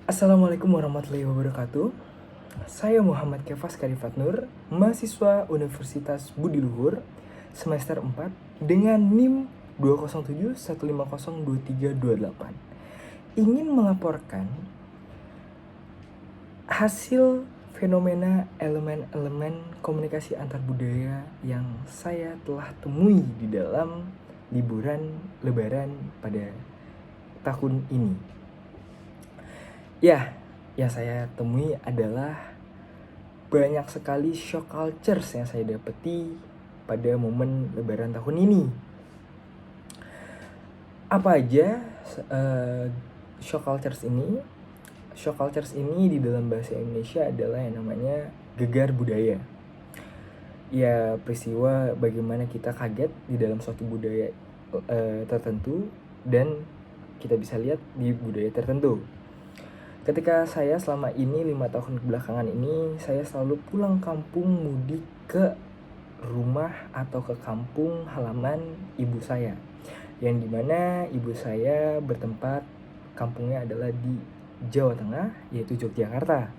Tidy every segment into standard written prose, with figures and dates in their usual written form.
Assalamualaikum warahmatullahi wabarakatuh. Saya Muhammad Kefas Karifat Nur, mahasiswa Universitas Budi Luhur, semester 4 dengan NIM 207150238. Ingin melaporkan hasil fenomena elemen-elemen komunikasi antar budaya yang saya telah temui di dalam liburan Lebaran pada tahun ini. Yang saya temui adalah banyak sekali shock cultures yang saya dapati pada momen Lebaran tahun ini. Apa aja shock cultures ini? Shock cultures ini di dalam bahasa Indonesia adalah yang namanya gegar budaya. Ya, peristiwa bagaimana kita kaget di dalam suatu budaya tertentu dan kita bisa lihat di budaya tertentu. Ketika saya selama ini 5 tahun kebelakangan ini, saya selalu pulang kampung mudik ke rumah atau ke kampung halaman ibu saya, yang dimana ibu saya bertempat kampungnya adalah di Jawa Tengah, yaitu Yogyakarta.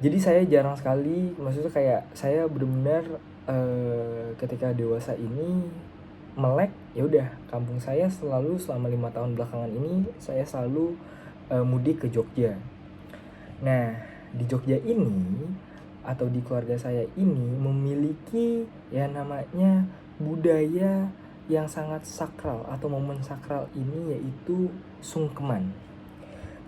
Jadi saya jarang sekali, maksudnya kayak saya benar-benar ketika dewasa ini melek, ya udah kampung saya selalu selama 5 tahun belakangan ini saya selalu mudik ke Jogja. Nah, di Jogja ini atau di keluarga saya ini memiliki yang namanya budaya yang sangat sakral atau momen sakral ini, yaitu sungkeman.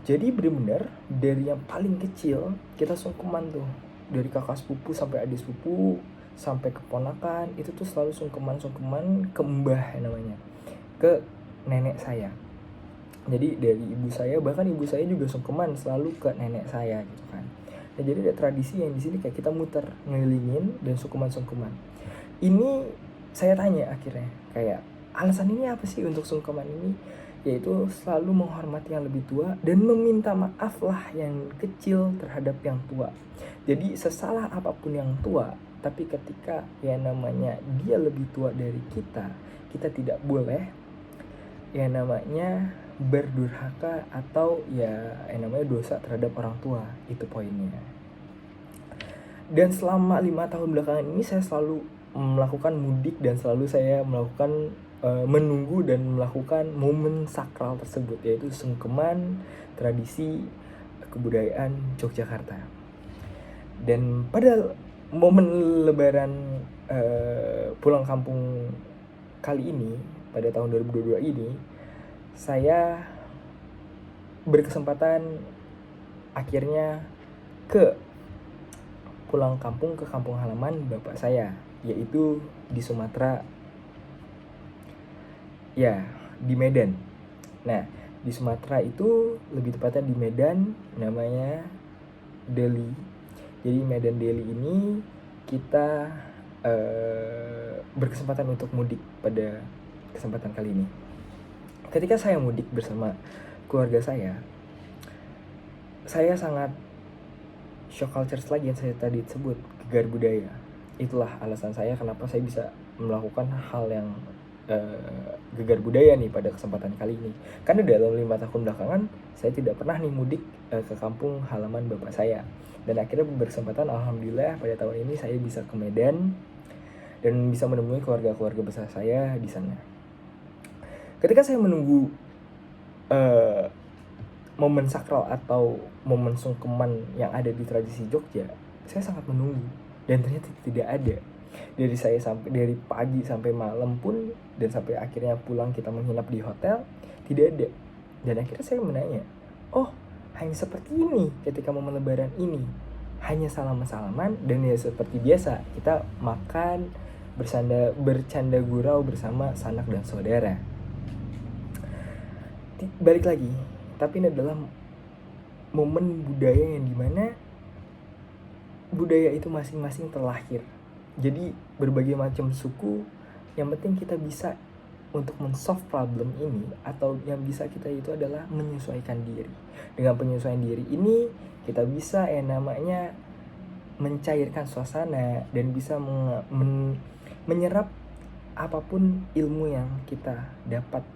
Jadi benar-benar dari yang paling kecil kita sungkeman tuh, dari kakak sepupu sampai adik sepupu sampai keponakan, itu tuh selalu sungkeman ke mbah namanya, ke nenek saya. Jadi dari ibu saya, bahkan ibu saya juga sungkeman selalu ke nenek saya gitu kan. Nah, jadi ada tradisi yang di sini kayak kita muter ngelilingin dan sungkeman. Ini saya tanya akhirnya, kayak alasan ini apa sih untuk sungkeman ini? Yaitu selalu menghormati yang lebih tua dan meminta maaf lah yang kecil terhadap yang tua. Jadi sesalah apapun yang tua, tapi ketika yang namanya dia lebih tua dari kita tidak boleh yang namanya berdurhaka atau ya yang namanya dosa terhadap orang tua. Itu poinnya. Dan selama 5 tahun belakangan ini saya selalu melakukan mudik dan selalu saya melakukan menunggu dan melakukan momen sakral tersebut, yaitu sungkeman tradisi kebudayaan Yogyakarta. Dan pada momen Lebaran pulang kampung kali ini pada tahun 2022 ini, saya berkesempatan akhirnya ke pulang kampung ke kampung halaman bapak saya, yaitu di Sumatera, ya di Medan. Nah, di Sumatera itu lebih tepatnya di Medan, namanya Deli. Jadi Medan Deli ini kita berkesempatan untuk mudik pada kesempatan kali ini. Ketika saya mudik bersama keluarga saya sangat shock cultures lagi yang saya tadi sebut, gegar budaya. Itulah alasan saya kenapa saya bisa melakukan hal yang gegar budaya nih pada kesempatan kali ini. Karena dalam 5 tahun belakangan saya tidak pernah nih mudik ke kampung halaman bapak saya. Dan akhirnya berkesempatan, alhamdulillah pada tahun ini saya bisa ke Medan dan bisa menemui keluarga-keluarga besar saya di sana. Ketika saya menunggu momen sakral atau momen sungkeman yang ada di tradisi Jogja, saya sangat menunggu dan ternyata tidak ada. Dari pagi sampai malam pun, dan sampai akhirnya pulang kita menginap di hotel, tidak ada. Dan akhirnya saya menanya, oh hanya seperti ini ketika momen Lebaran ini, hanya salaman-salaman dan ya seperti biasa kita makan, bercanda gurau bersama sanak dan saudara. Balik lagi, tapi ini adalah momen budaya yang dimana budaya itu masing-masing terlahir. Jadi berbagai macam suku, yang penting kita bisa untuk men-solve problem ini, atau yang bisa kita itu adalah menyesuaikan diri. Dengan penyesuaian diri ini kita bisa yang namanya mencairkan suasana dan bisa menyerap apapun ilmu yang kita dapat,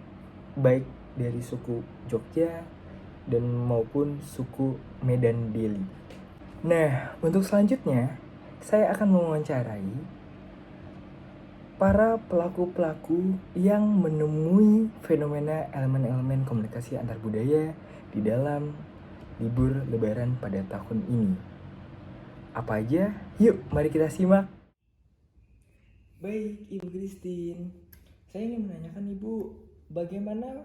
baik dari suku Jogja, dan maupun suku Medan Deli. Nah, untuk selanjutnya saya akan mewawancarai para pelaku-pelaku yang menemui fenomena elemen-elemen komunikasi antar budaya di dalam libur Lebaran pada tahun ini. Apa aja? Yuk, mari kita simak. Baik, Ibu Christine. Saya ingin menanyakan Ibu, bagaimana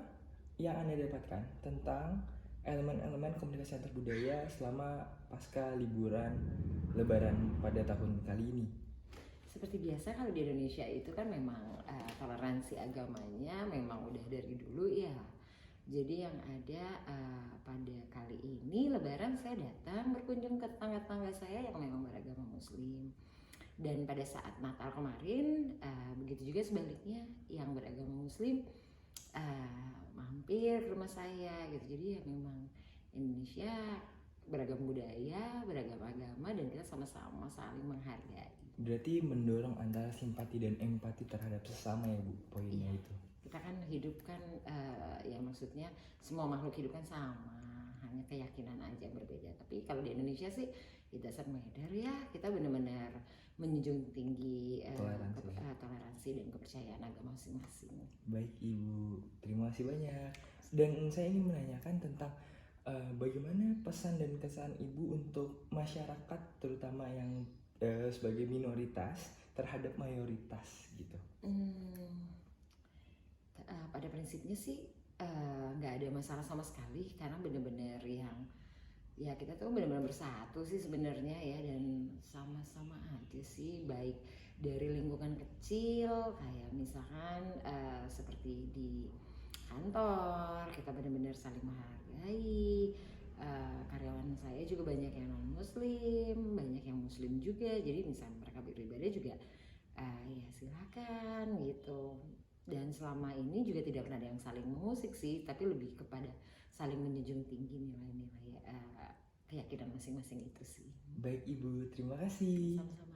yang Anda dapatkan tentang elemen-elemen komunikasi antar budaya selama pasca liburan Lebaran pada tahun kali ini? Seperti biasa kalau di Indonesia itu kan memang toleransi agamanya memang udah dari dulu ya. Jadi yang ada pada kali ini Lebaran saya datang berkunjung ke tetangga-tetangga saya yang memang beragama Muslim. Dan pada saat Natal kemarin begitu juga sebaliknya yang beragama Muslim mampir ke rumah saya gitu. Jadi ya memang Indonesia beragam budaya, beragam agama, dan kita sama-sama saling menghargai. Berarti mendorong antara simpati dan empati terhadap sesama ya Bu, poinnya Iya. itu. Kita kan hidup kan ya maksudnya semua makhluk hidup kan sama, hanya keyakinan aja yang berbeda. Tapi kalau di Indonesia sih di dasar Medar ya kita benar-benar menjunjung tinggi toleransi dan kepercayaan agama masing-masing. Baik Ibu, terima kasih banyak. Dan saya ingin menanyakan tentang bagaimana pesan dan kesan Ibu untuk masyarakat terutama yang sebagai minoritas terhadap mayoritas gitu. Pada prinsipnya sih nggak ada masalah sama sekali karena benar-benar yang ya kita tuh benar-benar bersatu sih sebenarnya ya, dan sama-sama aja sih, baik dari lingkungan kecil kayak misalkan seperti di kantor kita benar-benar saling menghargai. Karyawan saya juga banyak yang non muslim, banyak yang muslim juga, jadi misalnya mereka beribadah juga ya silakan gitu. Dan selama ini juga tidak pernah ada yang saling mengusik sih, tapi lebih kepada saling menjunjung tinggi nilai-nilai keyakinan masing-masing itu sih. Baik Ibu, terima kasih. Sama-sama.